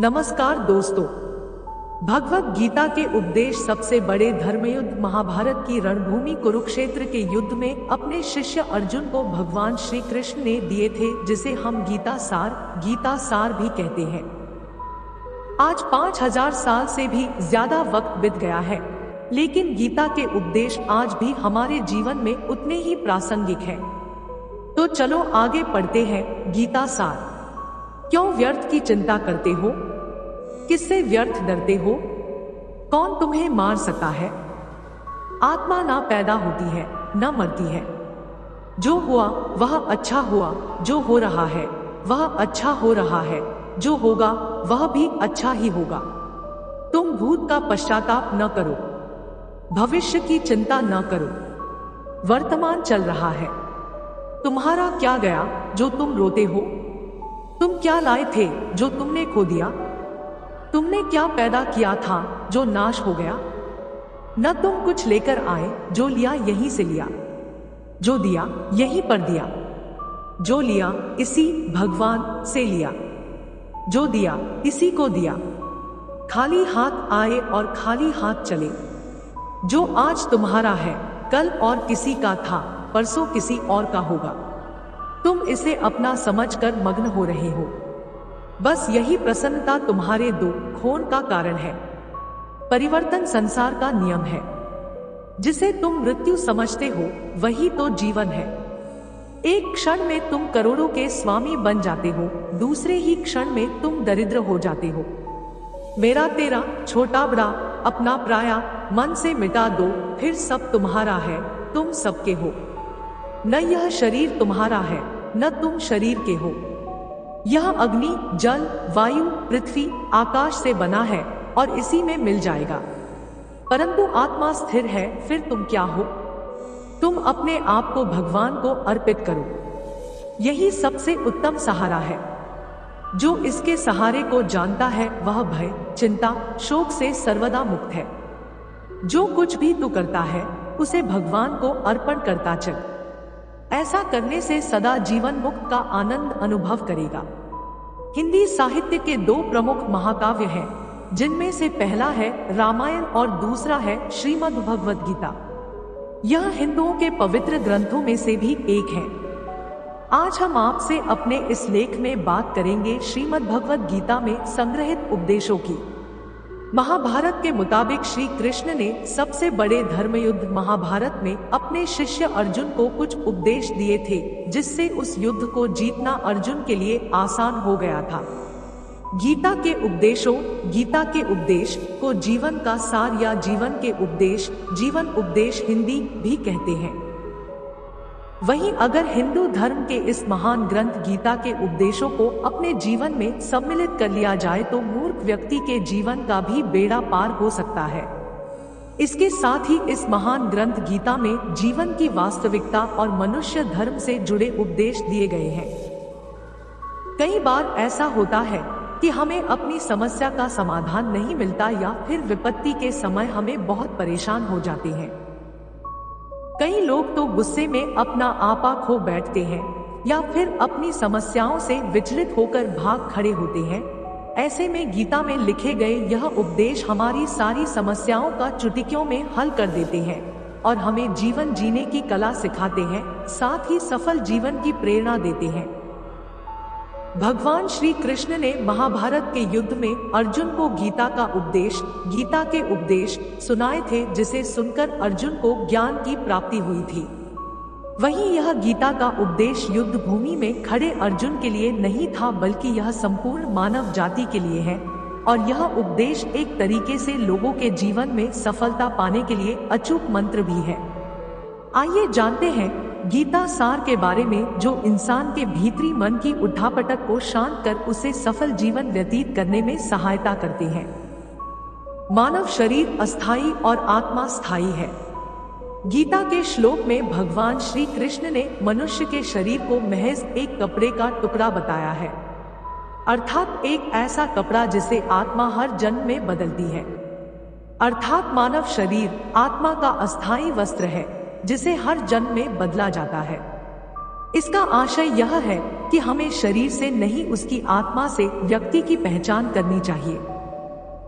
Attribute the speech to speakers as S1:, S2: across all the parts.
S1: नमस्कार दोस्तों। भगवत गीता के उपदेश सबसे बड़े धर्मयुद्ध महाभारत की रणभूमि कुरुक्षेत्र के युद्ध में अपने शिष्य अर्जुन को भगवान श्री कृष्ण ने दिए थे, जिसे हम गीता सार भी कहते हैं। आज 5000 साल से भी ज्यादा वक्त बीत गया है, लेकिन गीता के उपदेश आज भी हमारे जीवन में उतने ही प्रासंगिक हैं। तो चलो आगे पढ़ते हैं। गीता सार। क्यों व्यर्थ की चिंता करते हो? किससे व्यर्थ डरते हो? कौन तुम्हें मार सकता है? आत्मा ना पैदा होती है न मरती है। जो हुआ वह अच्छा हुआ, जो हो रहा है वह अच्छा हो रहा है, जो होगा वह भी अच्छा ही होगा। तुम भूत का पश्चाताप न करो, भविष्य की चिंता न करो। वर्तमान चल रहा है। तुम्हारा क्या गया जो तुम रोते हो? तुम क्या लाए थे जो तुमने खो दिया? तुमने क्या पैदा किया था जो नाश हो गया? न तुम कुछ लेकर आए, जो लिया यहीं से लिया, जो दिया यहीं पर दिया, जो लिया इसी भगवान से लिया, जो दिया इसी को दिया। खाली हाथ आए और खाली हाथ चले। जो आज तुम्हारा है कल और किसी का था, परसों किसी और का होगा। तुम इसे अपना समझकर मग्न हो रहे हो। बस यही प्रसन्नता तुम्हारे दुख खोन का कारण है। परिवर्तन संसार का नियम है। जिसे तुम मृत्यु समझते हो वही तो जीवन है। एक क्षण में तुम करोड़ों के स्वामी बन जाते हो, दूसरे ही क्षण में तुम दरिद्र हो जाते हो। मेरा तेरा, छोटा बड़ा, अपना पराया मन से मिटा दो, फिर सब तुम्हारा है, तुम सबके हो। न यह शरीर तुम्हारा है, न तुम शरीर के हो। यह अग्नि, जल, वायु, पृथ्वी, आकाश से बना है और इसी में मिल जाएगा। परंतु आत्मा स्थिर है। फिर तुम क्या हो? तुम अपने आप को भगवान को अर्पित करो। यही सबसे उत्तम सहारा है। जो इसके सहारे को जानता है वह भय, चिंता, शोक से सर्वदा मुक्त है। जो कुछ भी तू करता है उसे भगवान को अर्पण करता चल। ऐसा करने से सदा जीवन मुक्त का आनंद अनुभव करेगा। हिंदी साहित्य के दो प्रमुख महाकाव्य हैं, जिनमें से पहला है रामायण और दूसरा है श्रीमद् भगवद गीता। यह हिंदुओं के पवित्र ग्रंथों में से भी एक है। आज हम आपसे अपने इस लेख में बात करेंगे श्रीमद् भगवद गीता में संग्रहित उपदेशों की। महाभारत के मुताबिक श्री कृष्ण ने सबसे बड़े धर्मयुद्ध महाभारत में अपने शिष्य अर्जुन को कुछ उपदेश दिए थे, जिससे उस युद्ध को जीतना अर्जुन के लिए आसान हो गया था। गीता के उपदेश को जीवन का सार या जीवन के उपदेश, जीवन उपदेश हिंदी भी कहते हैं। वहीं अगर हिंदू धर्म के इस महान ग्रंथ गीता के उपदेशों को अपने जीवन में सम्मिलित कर लिया जाए तो मूर्ख व्यक्ति के जीवन का भी बेड़ा पार हो सकता है। इसके साथ ही इस महान ग्रंथ गीता में जीवन की वास्तविकता और मनुष्य धर्म से जुड़े उपदेश दिए गए हैं। कई बार ऐसा होता है कि हमें अपनी समस्या का समाधान नहीं मिलता या फिर विपत्ति के समय हमें बहुत परेशान हो जाते हैं। कई लोग तो गुस्से में अपना आपा खो बैठते हैं या फिर अपनी समस्याओं से विचलित होकर भाग खड़े होते हैं। ऐसे में गीता में लिखे गए यह उपदेश हमारी सारी समस्याओं का चुटकियों में हल कर देते हैं और हमें जीवन जीने की कला सिखाते हैं, साथ ही सफल जीवन की प्रेरणा देते हैं। भगवान श्री कृष्ण ने महाभारत के युद्ध में अर्जुन को गीता के उपदेश सुनाए थे, जिसे सुनकर अर्जुन को ज्ञान की प्राप्ति हुई थी। वहीं यह गीता का उपदेश युद्ध भूमि में खड़े अर्जुन के लिए नहीं था, बल्कि यह संपूर्ण मानव जाति के लिए है। और यह उपदेश एक तरीके से लोगों के जीवन में सफलता पाने के लिए अचूक मंत्र भी है। आइए जानते हैं गीता सार के बारे में, जो इंसान के भीतरी मन की उठापटक को शांत कर उसे सफल जीवन व्यतीत करने में सहायता करते हैं। मानव शरीर अस्थायी और आत्मा स्थायी है। गीता के श्लोक में भगवान श्री कृष्ण ने मनुष्य के शरीर को महज एक कपड़े का टुकड़ा बताया है, अर्थात एक ऐसा कपड़ा जिसे आत्मा हर जन्म में बदलती है। अर्थात मानव शरीर आत्मा का अस्थायी वस्त्र है, जिसे हर जन्म में बदला जाता है। इसका आशय यह है कि हमें शरीर से नहीं उसकी आत्मा से व्यक्ति की पहचान करनी चाहिए।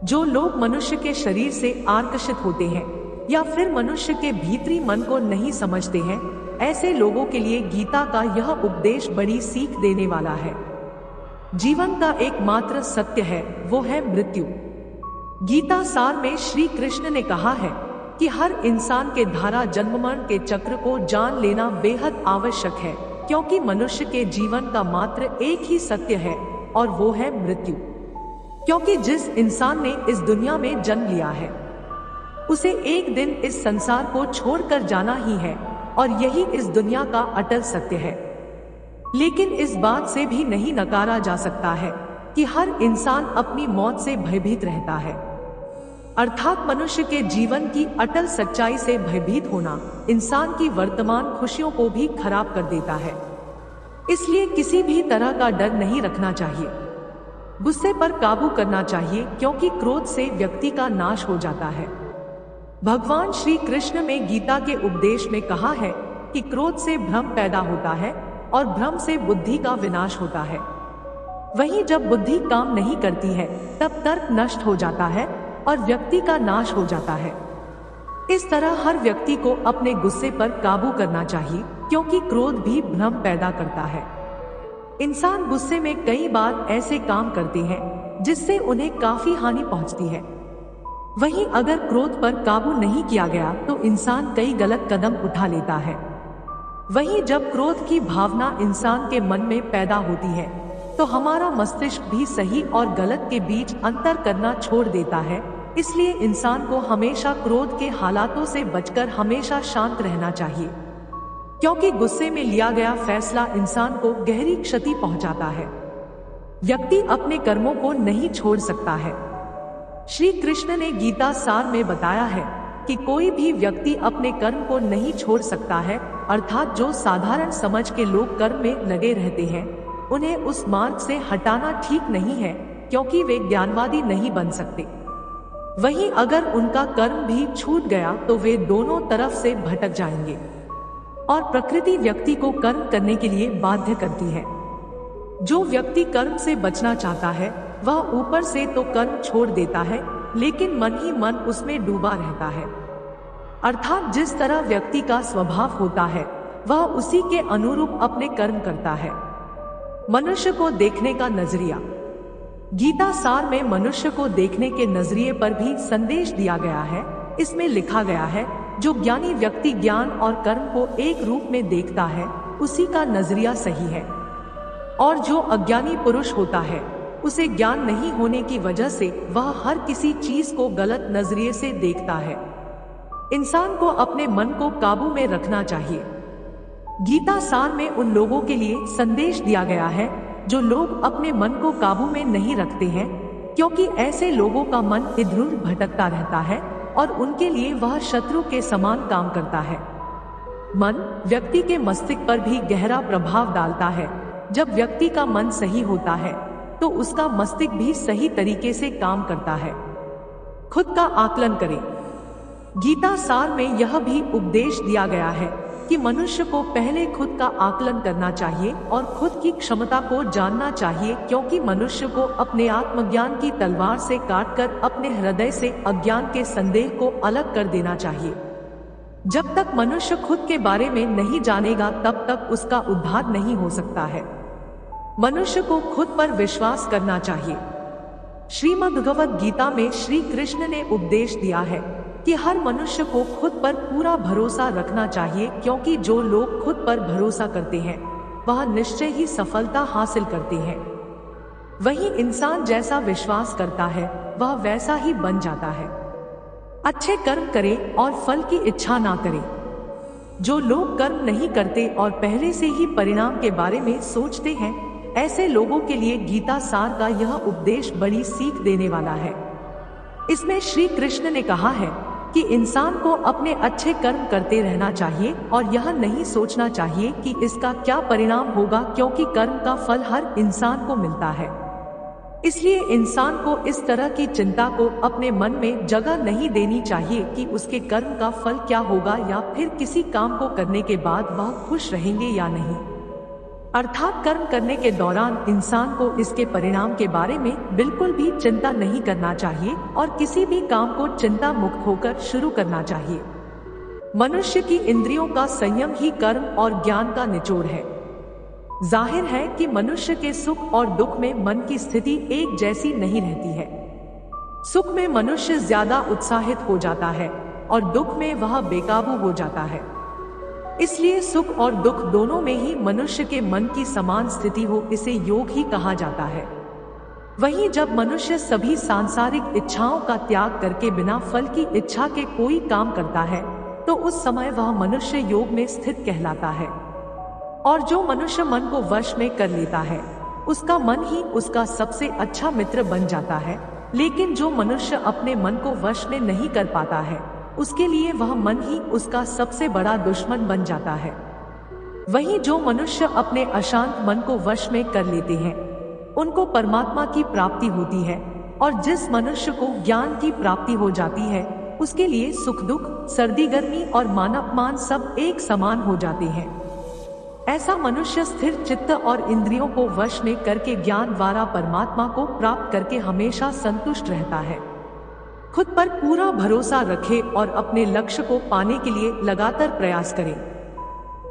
S1: जो लोग मनुष्य के शरीर से आकर्षित होते हैं या फिर मनुष्य के भीतरी मन को नहीं समझते हैं, ऐसे लोगों के लिए गीता का यह उपदेश बड़ी सीख देने वाला है। जीवन का एकमात्र सत्य है, वो है मृत्यु। गीता सार में श्री कृष्ण ने कहा है कि हर इंसान के धारा जन्म मरण के चक्र को जान लेना बेहद आवश्यक है, क्योंकि मनुष्य के जीवन का मात्र एक ही सत्य है और वो है मृत्यु। क्योंकि जिस इंसान ने इस दुनिया में जन्म लिया है उसे एक दिन इस संसार को छोड़कर जाना ही है और यही इस दुनिया का अटल सत्य है। लेकिन इस बात से भी नहीं नकारा जा सकता है कि हर इंसान अपनी मौत से भयभीत रहता है। अर्थात मनुष्य के जीवन की अटल सच्चाई से भयभीत होना इंसान की वर्तमान खुशियों को भी खराब कर देता है। इसलिए किसी भी तरह का डर नहीं रखना चाहिए। गुस्से पर काबू करना चाहिए, क्योंकि क्रोध से व्यक्ति का नाश हो जाता है। भगवान श्री कृष्ण में गीता के उपदेश में कहा है कि क्रोध से भ्रम पैदा होता है और भ्रम से बुद्धि का विनाश होता है। वहीं जब बुद्धि काम नहीं करती है तब तर्क नष्ट हो जाता है और व्यक्ति का नाश हो जाता है। इस तरह हर व्यक्ति को अपने गुस्से पर काबू करना चाहिए, क्योंकि क्रोध भी भ्रम पैदा करता है। इंसान गुस्से में कई बार ऐसे काम करते हैं जिससे उन्हें काफी हानि पहुंचती है। वहीं अगर क्रोध पर काबू नहीं किया गया तो इंसान कई गलत कदम उठा लेता है। वहीं जब क्रोध की भावना इंसान के मन में पैदा होती है तो हमारा मस्तिष्क भी सही और गलत के बीच अंतर करना छोड़ देता है। इसलिए इंसान को हमेशा क्रोध के हालातों से बचकर हमेशा शांत रहना चाहिए, क्योंकि गुस्से में लिया गया फैसला इंसान को गहरी क्षति पहुंचाता है। व्यक्ति अपने कर्मों को नहीं छोड़ सकता है। श्री कृष्ण ने गीता सार में बताया है कि कोई भी व्यक्ति अपने कर्म को नहीं छोड़ सकता है। अर्थात जो साधारण समझ के लोग कर्म में लगे रहते हैं उन्हें उस मार्ग से हटाना ठीक नहीं है, क्योंकि वे ज्ञानवादी नहीं बन सकते। वहीं अगर उनका कर्म भी छूट गया तो वे दोनों तरफ से भटक जाएंगे और प्रकृति व्यक्ति को कर्म करने के लिए बाध्य करती है। जो व्यक्ति कर्म से बचना चाहता है वह ऊपर से तो कर्म छोड़ देता है, लेकिन मन ही मन उसमें डूबा रहता है। अर्थात जिस तरह व्यक्ति का स्वभाव होता है वह उसी के अनुरूप अपने कर्म करता है। मनुष्य को देखने का नजरिया। गीता सार में मनुष्य को देखने के नजरिए पर भी संदेश दिया गया है। इसमें लिखा गया है, जो ज्ञानी व्यक्ति ज्ञान और कर्म को एक रूप में देखता है उसी का नजरिया सही है, और जो अज्ञानी पुरुष होता है उसे ज्ञान नहीं होने की वजह से वह हर किसी चीज को गलत नजरिए से देखता है। इंसान को अपने मन को काबू में रखना चाहिए। गीता सार में उन लोगों के लिए संदेश दिया गया है जो लोग अपने मन को काबू में नहीं रखते हैं, क्योंकि ऐसे लोगों का मन इधर-उधर भटकता रहता है और उनके लिए वह शत्रु के समान काम करता है। मन व्यक्ति के मस्तिष्क पर भी गहरा प्रभाव डालता है। जब व्यक्ति का मन सही होता है तो उसका मस्तिष्क भी सही तरीके से काम करता है। खुद का आकलन करें। गीता सार में यह भी उपदेश दिया गया है कि मनुष्य को पहले खुद का आकलन करना चाहिए और खुद की क्षमता को जानना चाहिए, क्योंकि मनुष्य को अपने आत्मज्ञान की तलवार से काटकर अपने हृदय से अज्ञान के संदेह को अलग कर देना चाहिए। जब तक मनुष्य खुद के बारे में नहीं जानेगा तब तक उसका उद्धार नहीं हो सकता है। मनुष्य को खुद पर विश्वास करना चाहिए। श्रीमद् भगवद गीता में श्री कृष्ण ने उपदेश दिया है कि हर मनुष्य को खुद पर पूरा भरोसा रखना चाहिए, क्योंकि जो लोग खुद पर भरोसा करते हैं वह निश्चय ही सफलता हासिल करते हैं। वही इंसान जैसा विश्वास करता है वह वैसा ही बन जाता है। अच्छे कर्म करें और फल की इच्छा ना करें। जो लोग कर्म नहीं करते और पहले से ही परिणाम के बारे में सोचते हैं, ऐसे लोगों के लिए गीता सार का यह उपदेश बड़ी सीख देने वाला है। इसमें श्री कृष्ण ने कहा है कि इंसान को अपने अच्छे कर्म करते रहना चाहिए और यह नहीं सोचना चाहिए कि इसका क्या परिणाम होगा, क्योंकि कर्म का फल हर इंसान को मिलता है। इसलिए इंसान को इस तरह की चिंता को अपने मन में जगह नहीं देनी चाहिए कि उसके कर्म का फल क्या होगा या फिर किसी काम को करने के बाद वह खुश रहेंगे या नहीं। अर्थात कर्म करने के दौरान इंसान को इसके परिणाम के बारे में बिल्कुल भी चिंता नहीं करना चाहिए और किसी भी काम को चिंता मुक्त होकर शुरू करना चाहिए। मनुष्य की इंद्रियों का संयम ही कर्म और ज्ञान का निचोड़ है। जाहिर है कि मनुष्य के सुख और दुख में मन की स्थिति एक जैसी नहीं रहती है। सुख में मनुष्य ज्यादा उत्साहित हो जाता है और दुख में वह बेकाबू हो जाता है। इसलिए सुख और दुख दोनों में ही मनुष्य के मन की समान स्थिति हो, इसे योग ही कहा जाता है। वहीं जब मनुष्य सभी सांसारिक इच्छाओं का त्याग करके बिना फल की इच्छा के कोई काम करता है तो उस समय वह मनुष्य योग में स्थित कहलाता है। और जो मनुष्य मन को वश में कर लेता है उसका मन ही उसका सबसे अच्छा मित्र बन जाता है। लेकिन जो मनुष्य अपने मन को वश में नहीं कर पाता है उसके लिए वह मन ही उसका सबसे बड़ा दुश्मन बन जाता है। वहीं जो मनुष्य अपने अशांत मन को वश में कर लेते हैं उनको परमात्मा की प्राप्ति होती है, और जिस मनुष्य को ज्ञान की प्राप्ति हो जाती है उसके लिए सुख दुख, सर्दी गर्मी और मान अपमान सब एक समान हो जाते हैं। ऐसा मनुष्य स्थिर चित्त और इंद्रियों को वश में करके ज्ञान द्वारा परमात्मा को प्राप्त करके हमेशा संतुष्ट रहता है। खुद पर पूरा भरोसा रखे और अपने लक्ष्य को पाने के लिए लगातार प्रयास करे।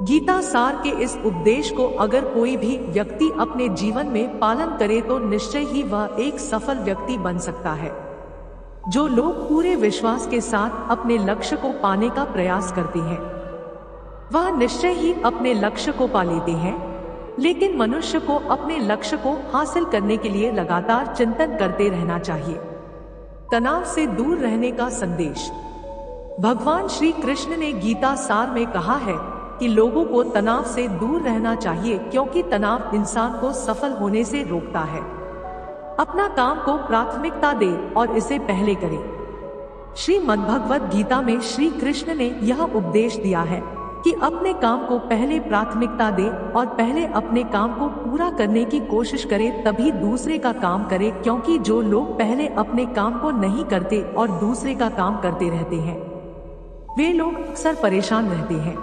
S1: गीता सार के इस उपदेश को अगर कोई भी व्यक्ति अपने जीवन में पालन करे तो निश्चय ही वह एक सफल व्यक्ति बन सकता है। जो लोग पूरे विश्वास के साथ अपने लक्ष्य को पाने का प्रयास करते हैं वह निश्चय ही अपने लक्ष्य को पा लेते हैं। लेकिन मनुष्य को अपने लक्ष्य को हासिल करने के लिए लगातार चिंतन करते रहना चाहिए। तनाव से दूर रहने का संदेश। भगवान श्री कृष्ण ने गीता सार में कहा है कि लोगों को तनाव से दूर रहना चाहिए, क्योंकि तनाव इंसान को सफल होने से रोकता है। अपना काम को प्राथमिकता दे और इसे पहले करे। श्रीमद्भगवत गीता में श्री कृष्ण ने यह उपदेश दिया है कि अपने काम को पहले प्राथमिकता दे और पहले अपने काम को पूरा करने की कोशिश करे, तभी दूसरे का काम करे। क्योंकि जो लोग पहले अपने काम को नहीं करते और दूसरे का काम करते रहते हैं वे लोग अक्सर परेशान रहते हैं।